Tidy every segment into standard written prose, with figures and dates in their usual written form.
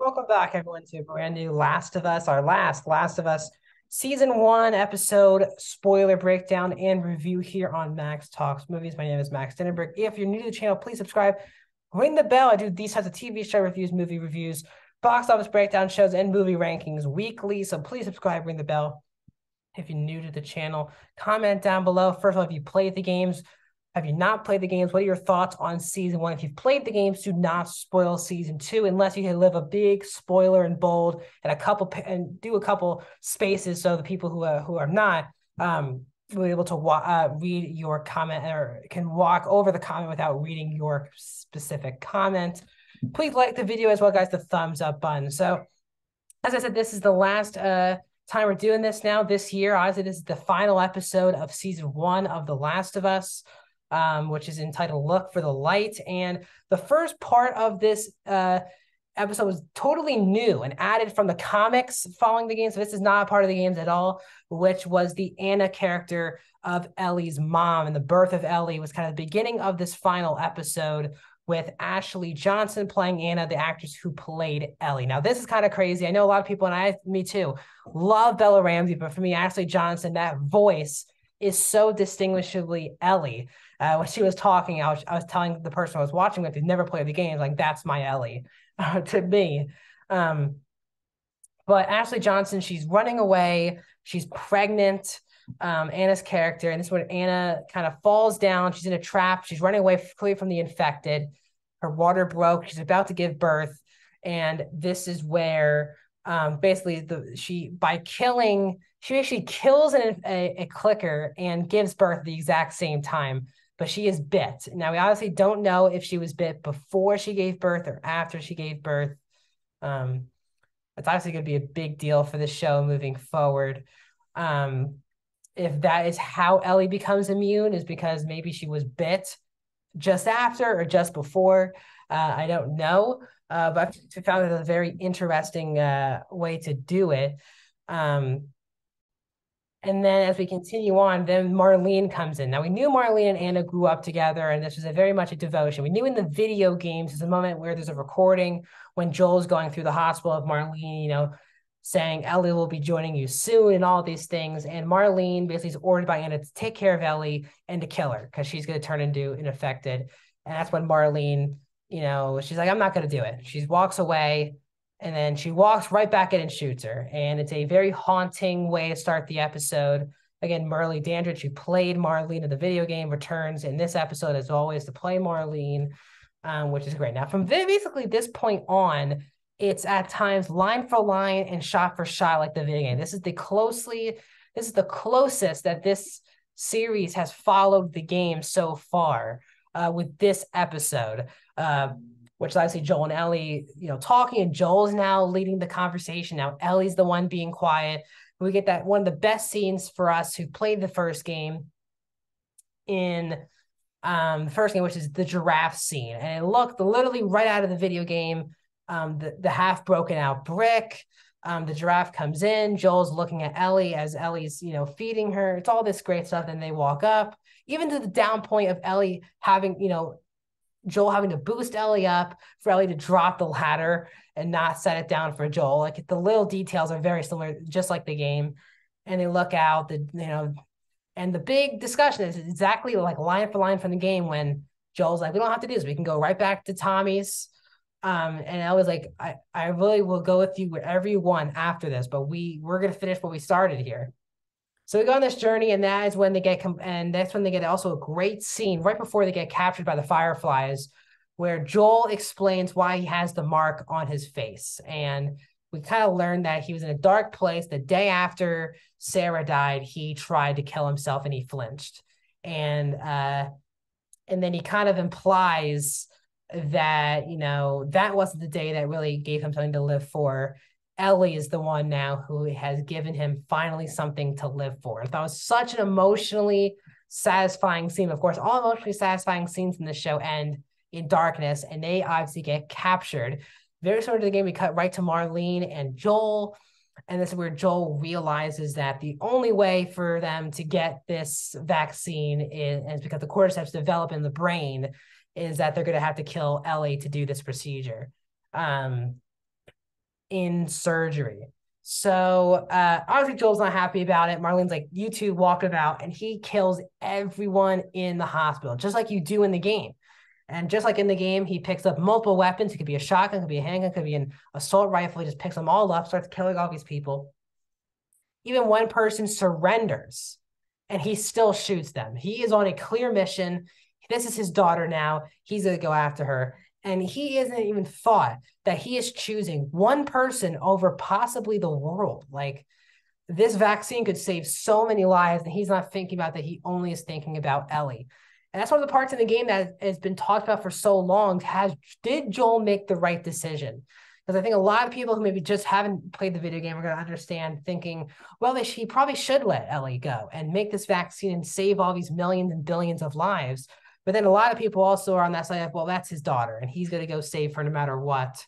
Welcome back, everyone, to a brand new Last of Us, our Last of Us Season 1 episode spoiler breakdown and review here on Max Talks Movies. My name is Max Dinenberg. If you're new to the channel, please subscribe, ring the bell. I do these types of TV show reviews, movie reviews, box office breakdown shows, and movie rankings weekly. So please subscribe, ring the bell. If you're new to the channel, comment down below. First of all, if you played the games, have you not played the games? What are your thoughts on season 1? If you've played the games, do not spoil season 2 unless you can live a big spoiler and bold and do a couple spaces so the people who are not will be able to read your comment or can walk over the comment without reading your specific comment. Please like the video as well, guys. The thumbs up button. So, as I said, this is the last time we're doing this now this year. Obviously, this is the final episode of season 1 of The Last of Us. Which is entitled Look for the Light. And the first part of this episode was totally new and added from the comics following the game. So this is not a part of the games at all, which was the Anna character of Ellie's mom. And the birth of Ellie was kind of the beginning of this final episode with Ashley Johnson playing Anna, the actress who played Ellie. Now, this is kind of crazy. I know a lot of people, and me too, love Bella Ramsey, but for me, Ashley Johnson, that voice is so distinguishably Ellie. When she was talking, I was telling the person I was watching with who'd never played the game, like, that's my Ellie to me. But Ashley Johnson, she's running away. She's pregnant, Anna's character. And this is when Anna kind of falls down. She's in a trap. She's running away clearly from the infected. Her water broke. She's about to give birth. And this is where basically she actually kills a clicker and gives birth at the exact same time. But she is bit. Now, we obviously don't know if she was bit before she gave birth or after she gave birth. It's obviously going to be a big deal for the show moving forward. If that is how Ellie becomes immune, is because maybe she was bit just after or just before. I don't know. But I found it a very interesting way to do it. And then as we continue on, then Marlene comes in. Now, we knew Marlene and Anna grew up together, and this was very much a devotion. We knew in the video games, there's a moment where there's a recording when Joel's going through the hospital of Marlene, saying Ellie will be joining you soon and all these things. And Marlene basically is ordered by Anna to take care of Ellie and to kill her because she's going to turn into an infected. And that's when Marlene, she's like, I'm not going to do it. She walks away. And then she walks right back in and shoots her. And it's a very haunting way to start the episode. Again, Marlee Dandridge, who played Marlene in the video game, returns in this episode as always to play Marlene, which is great. Now, from basically this point on, it's at times line for line and shot for shot like the video game. This is the closest that this series has followed the game so far with this episode. Which is obviously Joel and Ellie, talking, and Joel's now leading the conversation. Now Ellie's the one being quiet. We get that one of the best scenes for us who played the first game in the first game, which is the giraffe scene. And it looked literally right out of the video game, the half broken out brick. The giraffe comes in. Joel's looking at Ellie as Ellie's, feeding her. It's all this great stuff. Then they walk up, even to the down point of Ellie having, Joel having to boost Ellie up for Ellie to drop the ladder and not set it down for Joel. Like, the little details are very similar, just like the game. And they look out, and the big discussion is exactly like line for line from the game when Joel's like, we don't have to do this. We can go right back to Tommy's. And Ellie's like, I really will go with you wherever you want after this, but we're going to finish what we started here. So we go on this journey, and that's when they get also a great scene right before they get captured by the Fireflies, where Joel explains why he has the mark on his face. And we kind of learned that he was in a dark place. The day after Sarah died, he tried to kill himself and he flinched. And then he kind of implies that, that wasn't the day that really gave him something to live for. Ellie is the one now who has given him finally something to live for. I thought it was such an emotionally satisfying scene. Of course, all emotionally satisfying scenes in the show end in darkness, and they obviously get captured. Very similar to the game, we cut right to Marlene and Joel. And this is where Joel realizes that the only way for them to get this vaccine is because the cordyceps develop in the brain, is that they're going to have to kill Ellie to do this procedure. in surgery. So obviously Joel's not happy about it. Marlene's like, you two walk about, and he kills everyone in the hospital, just like you do in the game. And just like in the game, he picks up multiple weapons. It could be a shotgun, it could be a handgun, it could be an assault rifle. He just picks them all up, starts killing all these people. Even one person surrenders and he still shoots them. He is on a clear mission. This is his daughter now. He's going to go after her. And he isn't even thought that he is choosing one person over possibly the world. Like, this vaccine could save so many lives, and he's not thinking about that. He only is thinking about Ellie. And that's one of the parts in the game that has been talked about for so long. Did Joel make the right decision? Because I think a lot of people who maybe just haven't played the video game are going to understand thinking, well, he probably should let Ellie go and make this vaccine and save all these millions and billions of lives. But then a lot of people also are on that side of, well, that's his daughter and he's going to go save her no matter what.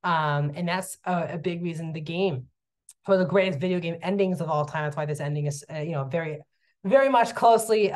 And that's a big reason the game, for the greatest video game endings of all time. That's why this ending is, very, very much closely,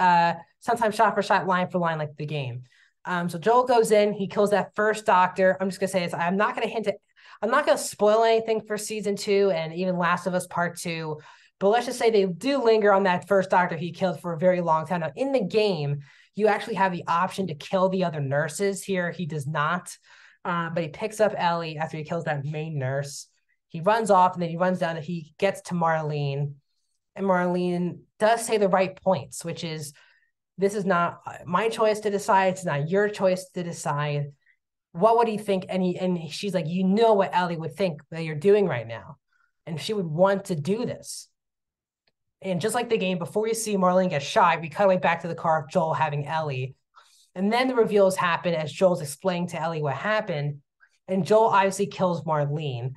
sometimes shot for shot, line for line, like the game. So Joel goes in, he kills that first doctor. I'm just going to say this. I'm not going to spoil anything for season 2 and even Last of Us Part 2, but let's just say they do linger on that first doctor he killed for a very long time. Now, in the game, you actually have the option to kill the other nurses. Here, he does not, but he picks up Ellie after he kills that main nurse. He runs off, and then he runs down and he gets to Marlene. And Marlene does say the right points, which is, this is not my choice to decide. It's not your choice to decide. What would he think? And she's like, you know what Ellie would think that you're doing right now. And she would want to do this. And just like the game, before we see Marlene get shot, we cut right back to the car of Joel having Ellie. And then the reveals happen as Joel's explaining to Ellie what happened. And Joel obviously kills Marlene,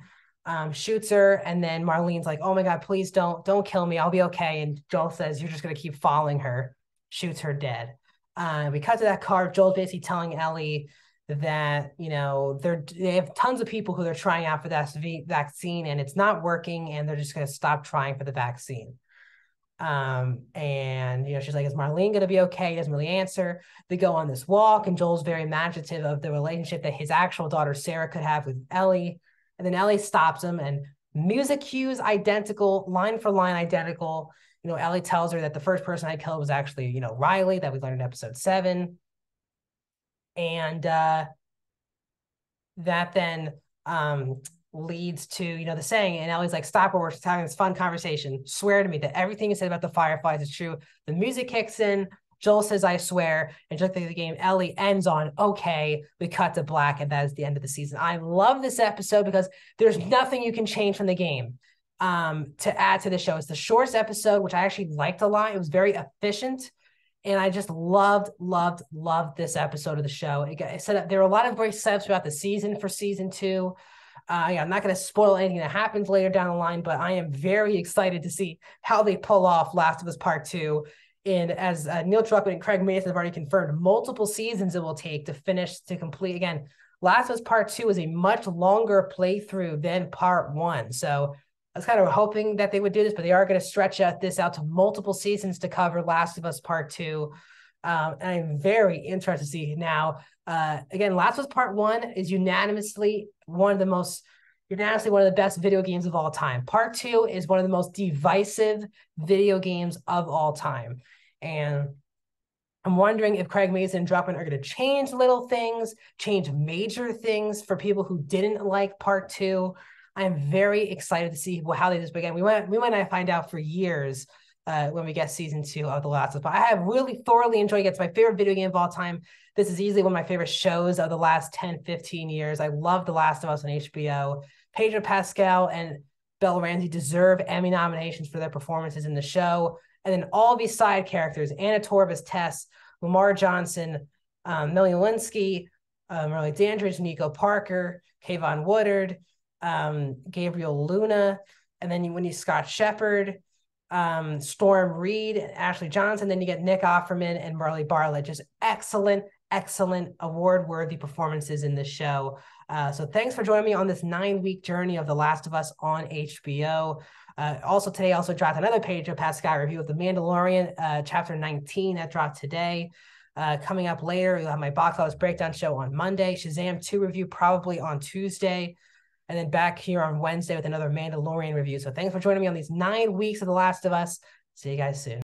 shoots her. And then Marlene's like, oh my God, please don't kill me. I'll be okay. And Joel says, you're just going to keep following her, shoots her dead. We cut to that car. Joel's basically telling Ellie that, they have tons of people who they're trying out for that vaccine and it's not working, and they're just going to stop trying for the vaccine. And she's like, is Marlene going to be okay? He doesn't really answer. They go on this walk, and Joel's very imaginative of the relationship that his actual daughter Sarah could have with Ellie. And then Ellie stops him, and music cues identical, line for line identical. Ellie tells her that the first person I killed was actually, Riley, that we learned in episode 7. And that then leads to, the saying, and Ellie's like, stop, we're having this fun conversation. Swear to me that everything you said about the Fireflies is true. The music kicks in. Joel says, I swear. And just like the game, Ellie ends on, okay, we cut to black, and that is the end of the season. I love this episode because there's nothing you can change from the game to add to the show. It's the shortest episode, which I actually liked a lot. It was very efficient. And I just loved this episode of the show. It set up, there were a lot of great setups throughout the season for season 2. I'm not going to spoil anything that happens later down the line, but I am very excited to see how they pull off Last of Us Part 2. And as Neil Druckmann and Craig Mason have already confirmed, multiple seasons it will take to complete. Again, Last of Us Part 2 is a much longer playthrough than Part 1. So I was kind of hoping that they would do this, but they are going to stretch this out to multiple seasons to cover Last of Us Part 2. And I'm very interested to see now. Again, Last of Us Part 1 is unanimously one of the best video games of all time. Part 2 is one of the most divisive video games of all time. And I'm wondering if Craig Mason and Druckmann are going to change little things, change major things for people who didn't like Part 2. I am very excited to see how they do this. But again, we might not find out for years when we get season 2 of The Last of Us. But I have really thoroughly enjoyed it. It's my favorite video game of all time. This is easily one of my favorite shows of the last 10, 15 years. I love The Last of Us on HBO. Pedro Pascal and Bella Ramsey deserve Emmy nominations for their performances in the show. And then all these side characters, Anna Torv as Tess, Lamar Johnson, Melanie Linsky, Marley Dandridge, Nico Parker, Kayvon Woodard, Gabriel Luna, and then when you Scott Shepard, Storm Reed, Ashley Johnson, then you get Nick Offerman and Marley Bartlett. Just excellent award-worthy performances in this show. So thanks for joining me on this 9-week journey of The Last of Us on HBO. Also today, dropped another Pedro Pascal review of The Mandalorian, chapter 19 that dropped today. Coming up later, we'll have my box office breakdown show on Monday. Shazam 2 review probably on Tuesday. and then back here on Wednesday with another Mandalorian review. So thanks for joining me on these 9 weeks of The Last of Us. See you guys soon.